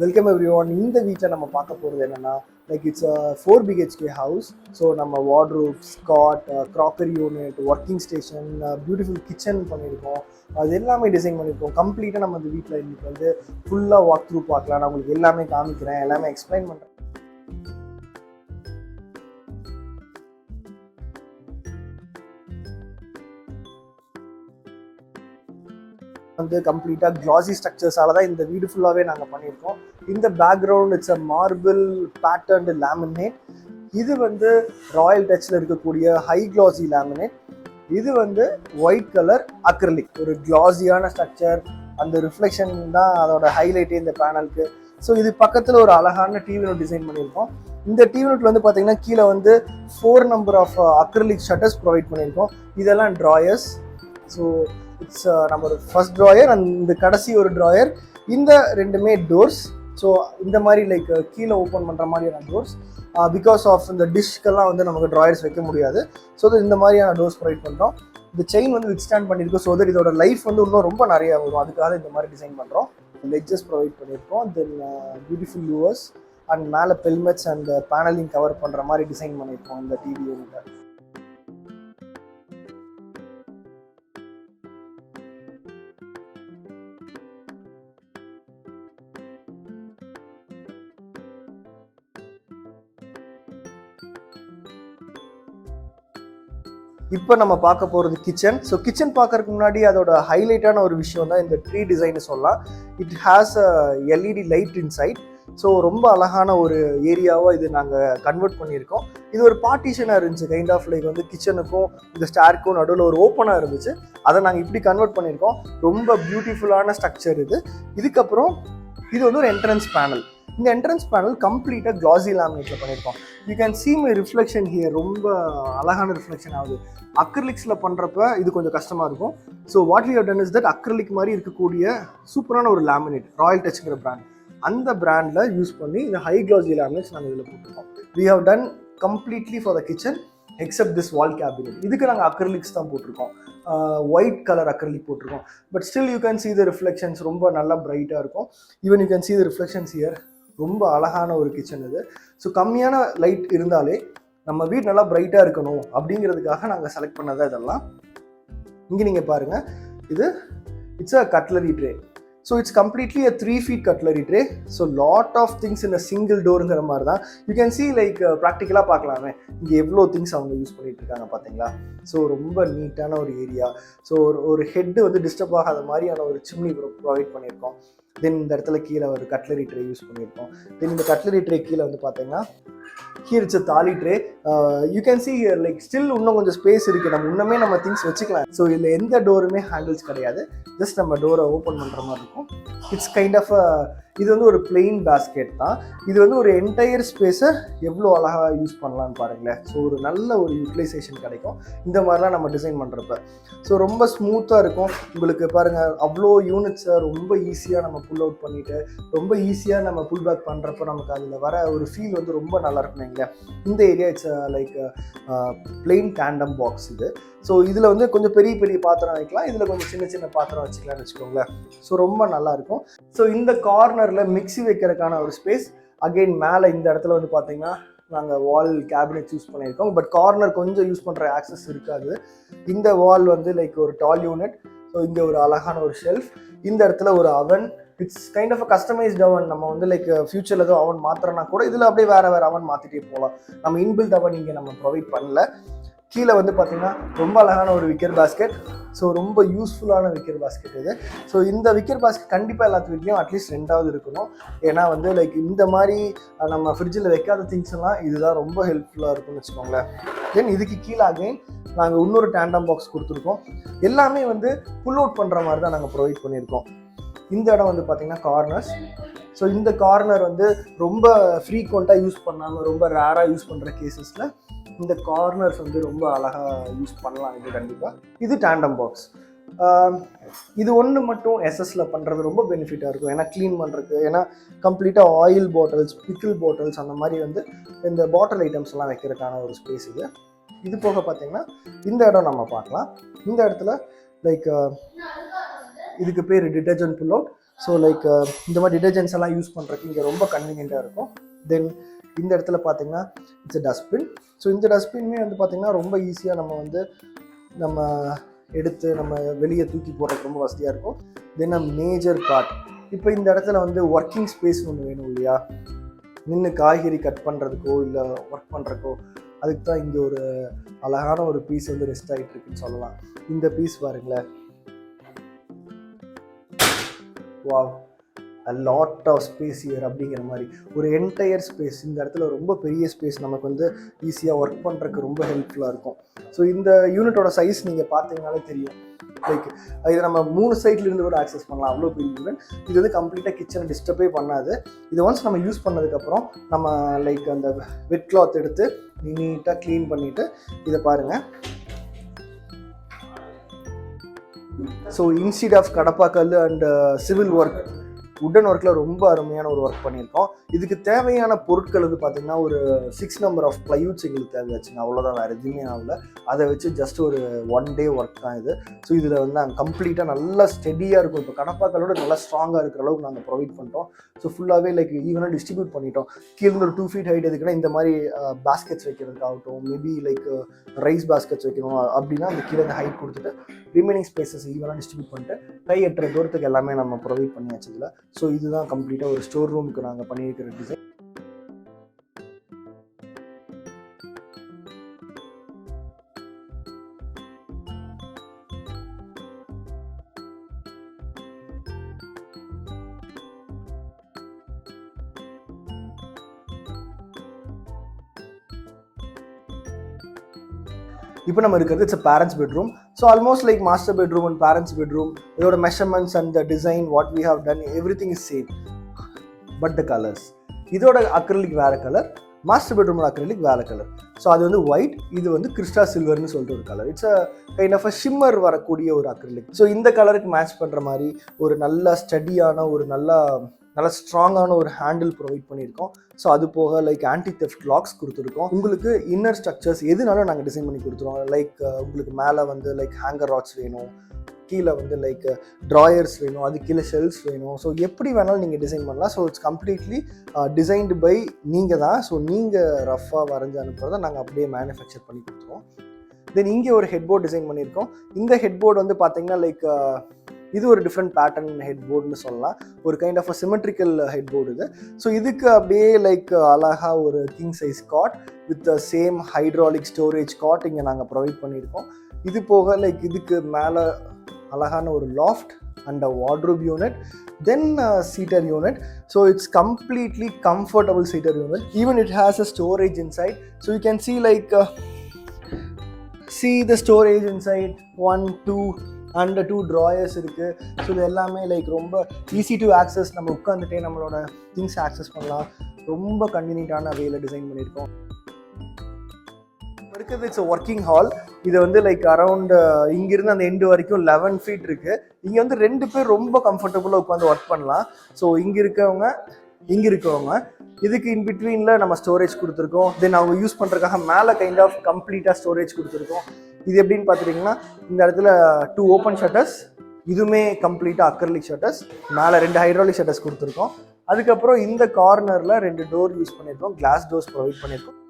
Welcome everyone. In the வீட்டில் நம்ம பார்க்க போகிறது என்னென்னா it's a 4 BHK house. So நம்ம wardrobes, cot, crockery unit, working station, beautiful kitchen பண்ணியிருக்கோம். அது எல்லாமே டிசைன் பண்ணியிருக்கோம். கம்ப்ளீட்டாக நம்ம இந்த வீட்டில் இன்றைக்கி வந்து ஃபுல்லாக வாக் த்ரூ பார்க்கலாம். நான் உங்களுக்கு எல்லாமே காமிக்கிறேன், எல்லாமே எக்ஸ்பிளைன் பண்ணுறேன். வந்து கம்ப்ளீட்டாக கிளாசி ஸ்ட்ரக்சர்ஸால தான் இந்த வீடு ஃபுல்லாகவே நாங்கள் பண்ணியிருக்கோம். இந்த background it's a marble patterned laminate. இது வந்து ராயல் டச்சில் இருக்கக்கூடிய ஹை கிளாசி லேமினேட். இது வந்து ஒயிட் கலர் அக்ரிலிக். ஒரு கிளாஸியான ஸ்ட்ரக்சர், அந்த ரிஃப்ளெக்ஷன் தான் அதோட ஹைலைட்டே இந்த பேனலுக்கு. ஸோ இது பக்கத்தில் ஒரு அழகான டிவி நோட் டிசைன் பண்ணியிருக்கோம். இந்த டிவி நோட்டில் வந்து பார்த்தீங்கன்னா கீழே வந்து 4 number of acrylic shutters provide பண்ணியிருக்கோம். இதெல்லாம் ட்ராயர்ஸ். ஸோ இட்ஸ் நம்ம ஃபர்ஸ்ட் ட்ராயர் அண்ட் இந்த கடைசி ஒரு ட்ராயர். இந்த ரெண்டுமே டோர்ஸ். ஸோ இந்த மாதிரி கீழே ஓப்பன் பண்ணுற மாதிரியான டோர்ஸ். பிகாஸ் ஆஃப் இந்த டிஷ்க்கெல்லாம் வந்து நமக்கு ட்ராயர்ஸ் வைக்க முடியாது. ஸோ இந்த மாதிரியான டோர்ஸ் ப்ரொவைட் பண்ணுறோம். இந்த செயின் வந்து வித்ஸ்டாண்ட் பண்ணியிருக்கோம். ஸோ தட் இதோட லைஃப் வந்து இன்னும் ரொம்ப நிறையா வரும். அதுக்காக இந்த மாதிரி டிசைன் பண்ணுறோம். லெட்ஜஸ் ப்ரொவைட் பண்ணியிருக்கோம். தென் பியூட்டிஃபுல் யூவர்ஸ் அண்ட் மேலே பெல்மெட்ஸ் அண்ட் பேனலிங் கவர் பண்ணுற மாதிரி டிசைன் பண்ணியிருக்கோம் இந்த டிவி யூனிட். இப்போ நம்ம பார்க்க போகிறது கிச்சன். ஸோ கிச்சன் பார்க்கறதுக்கு முன்னாடி அதோட ஹைலைட்டான ஒரு விஷயம் தான் இந்த ட்ரீ டிசைன்னு சொல்லலாம். It has a LED light inside. So ரொம்ப அழகான ஒரு ஏரியாவாக இது நாங்கள் கன்வெர்ட் பண்ணியிருக்கோம். இது ஒரு பார்ட்டிஷனாக இருந்துச்சு, கைண்ட் ஆஃப் வந்து கிச்சனுக்கும் இந்த ஸ்டார்க்கும் நடுவில் ஒரு ஓப்பனாக இருந்துச்சு. அதை நாங்கள் இப்படி கன்வெர்ட் பண்ணியிருக்கோம். ரொம்ப பியூட்டிஃபுல்லான ஸ்ட்ரக்சர் இது. இதுக்கப்புறம் இது வந்து ஒரு என்ட்ரன்ஸ் பேனல். இந்த என்ட்ரன்ஸ் பேனல் கம்ப்ளீட்டாக கிளாசி லேமினேட்டில் பண்ணியிருக்கோம். You can see my reflection here. ரொம்ப அழகான ரிஃப்ளெக்ஷன் ஆகுது. அக்ரிலிக்ஸில் பண்ணுறப்ப இது கொஞ்சம் கஷ்டமாக இருக்கும். So what we have done is that acrylic மாதிரி இருக்கக்கூடிய சூப்பரான ஒரு லேமினேட், ராயல் டச்ங்கிற பிராண்ட், அந்த பிராண்டில் யூஸ் பண்ணி இந்த ஹை கிளாசி லேமினேட்ஸ் நாங்கள் இதில் போட்டிருக்கோம். We have done completely for the kitchen except this wall cabinet. இதுக்கு நாங்கள் அக்ரிலிக்ஸ் தான் போட்டிருக்கோம். ஒயிட் கலர் அக்ரிலிக் போட்டிருக்கோம். But still you can see the reflections ரொம்ப நல்லா பிரைட்டாக இருக்கும். Even you can see the reflections here. ரொம்ப அழகான ஒரு கிச்சன் இது. ஸோ கம்மியான லைட் இருந்தாலே நம்ம வீடு நல்லா பிரைட்டாக இருக்கணும் அப்படிங்கிறதுக்காக நாங்கள் செலக்ட் பண்ணதான் இதெல்லாம். இங்கே நீங்கள் பாருங்கள், இது it's a cutlery tray. So it's completely a 3 feet cutlery tray. So lot of things in a single டோருங்கிற மாதிரி தான். யூ கேன் சி ப்ராக்டிக்கலாக பார்க்கலாமே இங்கே எவ்வளோ திங்ஸ் அவங்க யூஸ் பண்ணிட்டு இருக்காங்க பார்த்தீங்களா. ஸோ ரொம்ப நீட்டான ஒரு ஏரியா. ஸோ ஒரு ஹெட்டு வந்து டிஸ்டர்ப் ஆகாத மாதிரியான ஒரு சிம்னி ப்ரொவைட் பண்ணியிருக்கோம். தென் இந்த இடத்துல கீழே ஒரு கட்லரி ட்ரே யூஸ் பண்ணியிருக்கோம். தென் இந்த கட்லரி ட்ரே கீழே வந்து பார்த்தீங்கன்னா ஹியர் இட்ஸ் அ தாலி tray. You can see here still இன்னும் கொஞ்சம் ஸ்பேஸ் இருக்குது. நம்ம இன்னுமே நம்ம திங்ஸ் வச்சுக்கலாம். ஸோ இதில் எந்த டோருமே ஹேண்டில்ஸ் கிடையாது. ஜஸ்ட் நம்ம டோரை ஓப்பன் பண்ணுற மாதிரி இருக்கும். இட்ஸ் கைண்ட் ஆஃப் இது வந்து ஒரு பிளெயின் பேஸ்கெட் தான். இது வந்து ஒரு என்டையர் ஸ்பேஸை எவ்வளோ அழகாக யூஸ் பண்ணலான்னு பாருங்களேன். ஸோ ஒரு நல்ல ஒரு யூட்டிலைசேஷன் கிடைக்கும் இந்த மாதிரிலாம் நம்ம டிசைன் பண்ணுறப்ப. ஸோ ரொம்ப ஸ்மூத்தாக இருக்கும். உங்களுக்கு பாருங்கள், அவ்வளோ யூனிட்ஸை ரொம்ப ஈஸியாக நம்ம புல் அவுட் பண்ணிவிட்டு ரொம்ப ஈஸியாக நம்ம புல் பேக் பண்ணுறப்ப நமக்கு அதில் வர ஒரு ஃபீல் வந்து ரொம்ப நல்லா இருக்கும் இல்லைங்களா. இந்த area it's plain tandem box இது. ஸோ இதில் வந்து கொஞ்சம் பெரிய பெரிய பாத்திரம் வைக்கலாம், இதில் கொஞ்சம் சின்ன சின்ன பாத்திரம் வச்சுக்கலாம்னு வச்சுக்கோங்களேன். ஸோ ரொம்ப நல்லாயிருக்கும். ஸோ இந்த கார்னரில் மிக்ஸி வைக்கிறதுக்கான ஒரு ஸ்பேஸ். அகெயின் மேலே இந்த இடத்துல வந்து பார்த்தீங்கன்னா நாங்கள் வால் கேபினெட் யூஸ் பண்ணியிருக்கோம். பட் கார்னர் கொஞ்சம் யூஸ் பண்ணுற ஆக்சஸ் இருக்காது. இந்த வால் வந்து ஒரு டால் யூனிட். ஸோ இங்கே ஒரு அழகான ஒரு ஷெல்ஃப். இந்த இடத்துல ஒரு oven. It's kind of a customised oven. நம்ம வந்து ஃபியூச்சரில் ஏதோ அவன் மாத்திரனா கூட இதில் அப்படியே வேறு அவன் மாற்றிட்டே போகலாம். நம்ம இன்பில்ட் அவன் இங்கே நம்ம ப்ரொவைட் பண்ணல. கீழே வந்து பார்த்தீங்கன்னா ரொம்ப அழகான ஒரு விக்கர் பாஸ்கெட். ஸோ ரொம்ப யூஸ்ஃபுல்லான விக்கர் பாஸ்கெட் இது. ஸோ இந்த விக்கர் பாஸ்கெட் கண்டிப்பாக எல்லாத்து வீட்லேயும் அட்லீஸ்ட் 2வது இருக்கணும். ஏன்னா வந்து இந்த மாதிரி நம்ம ஃப்ரிட்ஜில் வைக்காத திங்ஸ் எல்லாம் இதுதான் ரொம்ப ஹெல்ப்ஃபுல்லாக இருக்கும்னு வச்சுக்கோங்களேன். தென் இதுக்கு கீழே அகைன் நாங்கள் இன்னொரு டேண்டம் பாக்ஸ் கொடுத்துருக்கோம். எல்லாமே வந்து புல் அவுட் பண்ணுற மாதிரி தான் நாங்கள் ப்ரொவைட் பண்ணியிருக்கோம். இந்த இடம் வந்து பார்த்தீங்கன்னா கார்னர்ஸ். ஸோ இந்த கார்னர் வந்து ரொம்ப ஃப்ரீக்வெண்ட்டாக யூஸ் பண்ணாமல் ரொம்ப ரேராக யூஸ் பண்ணுற கேசஸில் இந்த கார்னர்ஸ் வந்து ரொம்ப அழகாக யூஸ் பண்ணலாம். இது கண்டிப்பாக இது டேண்டம் பாக்ஸ். இது ஒன்று மட்டும் எஸ்எஸ்ல பண்ணுறது ரொம்ப பெனிஃபிட்டாக இருக்கும். ஏன்னா க்ளீன் பண்ணுறதுக்கு, ஏன்னா கம்ப்ளீட்டாக ஆயில் பாட்டில்ஸ், பிக்கிள் பாட்டில்ஸ் அந்த மாதிரி வந்து இந்த பாட்டில் ஐட்டம்ஸ் எல்லாம் வைக்கிறதுக்கான ஒரு ஸ்பேஸ் இது. இது போக பார்த்தீங்கன்னா இந்த இடம் நம்ம பார்க்கலாம். இந்த இடத்துல இதுக்கு பேர் detergent pull out. So like இந்த மாதிரி டிடர்ஜென்ட்ஸ் எல்லாம் யூஸ் பண்ணுறதுக்கு இங்கே ரொம்ப கன்வீனியண்ட்டாக இருக்கும். தென் இந்த இடத்துல பார்த்தீங்கன்னா இட்ஸ் டஸ்ட்பின். ஸோ இந்த டஸ்ட்பின்மே வந்து பார்த்திங்கன்னா ரொம்ப ஈஸியாக நம்ம எடுத்து நம்ம வெளியே தூக்கி போடுறதுக்கு ரொம்ப வசதியாக இருக்கும். தென் மேஜர் பார்ட், இப்போ இந்த இடத்துல வந்து ஒர்க்கிங் ஸ்பேஸ் ஒன்று வேணும் இல்லையா, நின்று காய்கறி கட் பண்ணுறதுக்கோ இல்லை ஒர்க் பண்ணுறதுக்கோ, அதுக்கு தான் இங்கே ஒரு அழகான ஒரு பீஸ் வந்து ரெஸ்ட் ஆகிட்டு இருக்குன்னு சொல்லலாம். இந்த பீஸ் பாருங்களேன், wow, a lot of space here அப்படிங்கிற மாதிரி ஒரு என்டையர் ஸ்பேஸ். இந்த இடத்துல ரொம்ப பெரிய ஸ்பேஸ் நமக்கு வந்து ஈஸியாக ஒர்க் பண்ணுறதுக்கு ரொம்ப ஹெல்ப்ஃபுல்லாக இருக்கும். ஸோ இந்த யூனிட்டோட சைஸ் நீங்கள் பார்த்தீங்கனாலே தெரியும். லைக் இதை நம்ம 3 சைட்லேருந்து கூட ஆக்சஸ் பண்ணலாம், அவ்வளோ பெரிய யூனிட். இது வந்து கம்ப்ளீட்டாக கிச்சனை டிஸ்டர்பே பண்ணாது. இது ஒன்ஸ் நம்ம யூஸ் பண்ணதுக்கப்புறம் நம்ம லைக் அந்த வெட் கிளாத் எடுத்து நீட்டாக க்ளீன் பண்ணிவிட்டு இதை பாருங்கள். ஸோ இன்ஸ்டீட் ஆஃப் கடப்பாக்கல் அண்ட் சிவில் ஒர்க், உட்டன் ஒர்க்கில் ரொம்ப அருமையான ஒரு ஒர்க் பண்ணியிருக்கோம். இதுக்கு தேவையான பொருட்கள் வந்து பார்த்திங்கன்னா ஒரு 6 நம்பர் ஆஃப் ப்ளைவுட்ஸ் எங்களுக்கு தேவையாச்சுங்க, அவ்வளோதான், வேறு எதுவுமே ஆகல. அதை வச்சு ஜஸ்ட் ஒரு 1 டே ஒர்க் தான் இது. ஸோ இதில் வந்து நாங்கள் கம்ப்ளீட்டாக நல்லா ஸ்டெடியாக இருக்கும். இப்போ கடப்பாக்களோட நல்லா ஸ்ட்ராங்காக இருக்கிற அளவுக்கு நாங்கள் ப்ரொவைட் பண்ணிட்டோம். ஸோ ஃபுல்லாகவே லைக் ஈவனாக டிஸ்ட்ரிபியூட் பண்ணிட்டோம். கீழே ஒரு 2 feet ஹைட் எதுக்குன்னா இந்த மாதிரி பாஸ்கெட்ஸ் வைக்கிறதுக்காகட்டும், மேபி லைக் ரைஸ் பாஸ்கெட்ஸ் வைக்கணும் அப்படின்னா அந்த கீழே இந்த ஹைட் கொடுத்துட்டு ரிமைனிங் ஸ்பேசஸ் ஈவனாக டிஸ்ட்ரிபியூட் பண்ணிட்டு கை எட்டுற தூரத்துக்கு எல்லாமே நம்ம ப்ரொவைட் பண்ணியாச்சு இதில். ஸோ இதுதான் கம்ப்ளீட்டாக ஒரு ஸ்டோர் ரூமுக்கு நாங்கள் பண்ணியிருக்கிற டிசைன். இப்போ நம்ம இருக்கிறது it's parents bedroom. So almost like master bedroom and parents bedroom, இதோட measurements and the design what we have done everything is same, but the colours. இதோட அக்ரிலிக் வேறு கலர், மாஸ்டர் பெட்ரூமோட அக்ரிலிக் வேறு கலர். ஸோ அது வந்து white, இது வந்து கிறிஸ்டா சில்வர்னு சொல்லிட்டு ஒரு colour. It's a kind of a shimmer வரக்கூடிய ஒரு அக்ரிலிக். ஸோ இந்த கலருக்கு மேட்ச் பண்ணுற மாதிரி ஒரு நல்ல ஸ்டடியான ஒரு நல்ல ஸ்ட்ராங்கான ஒரு ஹேண்டில் ப்ரொவைட் பண்ணியிருக்கோம். ஸோ அது போக லைக் ஆன்டி தெஃப்ட் லாக்ஸ் கொடுத்துருக்கோம். உங்களுக்கு இன்னர் ஸ்ட்ரக்சர்ஸ் எதுனாலும் நாங்கள் டிசைன் பண்ணி கொடுத்துருவோம். லைக் உங்களுக்கு மேலே வந்து லைக் ஹேங்கர் ராட்ஸ் வேணும், கீழே வந்து லைக் ட்ராயர்ஸ் வேணும், அது கீழே ஷெல்ஸ் வேணும். ஸோ எப்படி வேணாலும் நீங்கள் டிசைன் பண்ணலாம். So it's completely designed by நீங்கள் தான். ஸோ நீங்கள் ரஃபாக வரைஞ்சி அனுப்புறதை நாங்கள் அப்படியே மேனுஃபேக்சர் பண்ணி கொடுத்துருவோம். தென் இங்கே ஒரு ஹெட் போர்ட் டிசைன் பண்ணியிருக்கோம். இந்த ஹெட் போர்டு வந்து பார்த்தீங்கன்னா லைக் இது ஒரு டிஃப்ரெண்ட் பேட்டர்ன் ஹெட் போர்டுன்னு சொல்லலாம். ஒரு kind of a symmetrical head board இது. ஸோ இதுக்கு அப்படியே லைக் அழகாக ஒரு king size cot with same hydraulic storage cot இங்கே நாங்கள் ப்ரொவைட் பண்ணியிருக்கோம். இது போக லைக் இதுக்கு மேலே அழகான ஒரு loft and a wardrobe unit, then seater unit. So it's completely comfortable seater unit. Even it has a storage inside. So you can see the storage inside, 1, 2 and 2 drawers இருக்குது. So இது எல்லாமே like ரொம்ப easy to access, நம்ம உட்காந்துட்டே நம்மளோட things access பண்ணலாம். ரொம்ப கன்வீனியன்ட்டான வேல டிசைன் பண்ணியிருக்கோம். இருக்கிறது இட்ஸ் ஒர்க்கிங் ஹால். இது வந்து லைக் அரௌண்ட் இங்கிருந்து அந்த எண்டு வரைக்கும் 11 feet இருக்குது. இங்கே வந்து 2 பேர் ரொம்ப கம்ஃபர்டபுளாக உட்காந்து ஒர்க் பண்ணலாம். ஸோ இங்கே இருக்கவங்க இதுக்கு இன்பிட்வீனில் நம்ம ஸ்டோரேஜ் கொடுத்துருக்கோம். தென் அவங்க யூஸ் பண்ணுறதுக்காக மேலே கைண்ட் ஆஃப் கம்ப்ளீட்டாக ஸ்டோரேஜ் கொடுத்துருக்கோம். இது எப்படின்னு பார்த்துட்டிங்கன்னா இந்த இடத்துல 2 ஓப்பன் ஷட்டர்ஸ், இதுவுமே கம்ப்ளீட்டாக அக்ரிலிக் ஷட்டர்ஸ், மேலே 2 ஹைட்ராலிக் ஷட்டர்ஸ் கொடுத்துருக்கோம். அதுக்கப்புறம் இந்த கார்னரில் 2 டோர் யூஸ் பண்ணியிருக்கோம், கிளாஸ் டோர்ஸ் ப்ரொவைட் பண்ணியிருக்கோம்.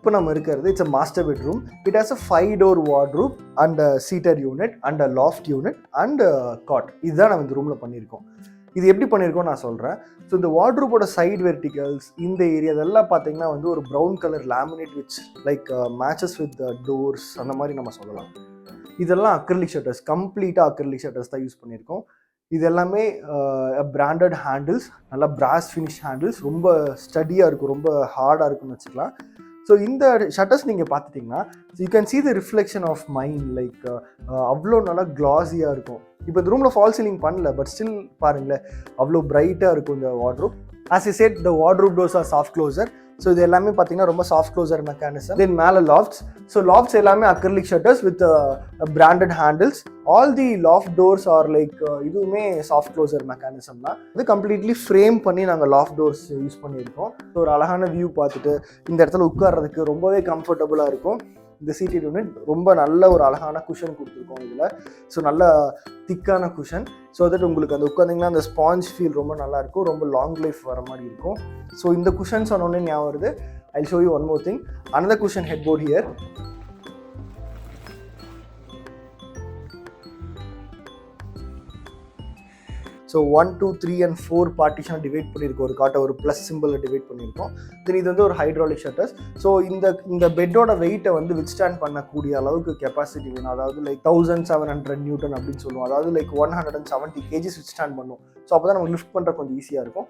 இப்போ நம்ம இருக்கிறது it's a master bedroom. It has a 5 door wardrobe and seater unit and loft unit and cot. இதுதான் நம்ம இந்த ரூமில் பண்ணியிருக்கோம். இது எப்படி பண்ணியிருக்கோம் நான் சொல்கிறேன். ஸோ இந்த வார்ட்ரூப்போட சைட் வெர்டிகல்ஸ் இந்த ஏரியா இதெல்லாம் பார்த்தீங்கன்னா வந்து ஒரு brown colour laminate which like matches with doors அந்த மாதிரி நம்ம சொல்லலாம். இதெல்லாம் அக்ரிலிக் ஷட்டர்ஸ், கம்ப்ளீட்டாக அக்ரிலிக் ஷட்டர்ஸ் தான் யூஸ் பண்ணியிருக்கோம். இது எல்லாமே பிராண்டட் ஹேண்டில்ஸ், நல்லா பிராஸ் ஃபினிஷ் ஹேண்டில்ஸ், ரொம்ப ஸ்டடியாக இருக்கும், ரொம்ப ஹார்டாக இருக்குன்னு வச்சுக்கலாம். ஸோ இந்த ஷட்டர்ஸ் நீங்கள் பார்த்துட்டிங்கன்னா you can see the reflection of mine, like அவ்வளோ நல்லா கிளாஸியாக இருக்கும். இப்போ இந்த ரூமில் ஃபால் சீலிங் பண்ணல, பட் ஸ்டில் பாருங்களேன் அவ்வளோ பிரைட்டாக இருக்கும் இந்த wardrobe. As I said, the wardrobe doors are soft closer. So இது எல்லாமே பார்த்தீங்கன்னா ரொம்ப சாஃப்ட் க்ளோசர் மெக்கானிசம். தென் மேலே லாஃப்ட்ஸ். ஸோ லாஃப்ட்ஸ் எல்லாமே acrylic shutters with branded handles. All the loft doors R like இதுவுமே சாஃப்ட் க்ளோசர் மெக்கானிசம் தான். இது completely frame பண்ணி நாங்கள் லாஃப்ட் டோர்ஸ் யூஸ் பண்ணியிருக்கோம். ஸோ ஒரு அழகான வியூ பார்த்துட்டு இந்த இடத்துல உட்கார்றதுக்கு ரொம்பவே கம்ஃபர்டபுளாக இருக்கும். இந்த சீட்டட் யூனிட் ரொம்ப நல்ல ஒரு அழகான குஷன் கொடுத்துருக்கோம் இதில். ஸோ நல்ல திக்கான குஷன். ஸோ தட் உங்களுக்கு அந்த உட்காந்திங்கன்னா அந்த ஸ்பாஞ்ச் ஃபீல் ரொம்ப நல்லாயிருக்கும், ரொம்ப லாங் லைஃப் வர மாதிரி இருக்கும். ஸோ இந்த குஷன் சொன்னோடனே ஞாபகம் வருது. I'll show you one more thing. Another cushion headboard here. So 1, 2, 3 and 4 பார்ட்டிஷனாக டிவைட் பண்ணியிருக்கோம். ஒரு காட்டை ஒரு ப்ளஸ் சிம்பிளில் டிவைட் பண்ணியிருக்கோம். தென் இது வந்து ஒரு ஹைட்ராலிக் ஷட்டர்ஸ். ஸோ இந்த பெட்டோட வெயிட்டை வந்து வித்ஸ்டாண்ட் பண்ணக்கூடிய அளவுக்கு கெப்பாசிட்டி வேணும். அதாவது லைக் 1700 நியூட்டன் அப்படின்னு சொல்லுவோம். அதாவது லைக் 170 kgs வித்ஸ்டாண்ட் பண்ணும். ஸோ அப்போ தான் நமக்கு லிஃப்ட் பண்ணுற கொஞ்சம் ஈஸியாக இருக்கும்.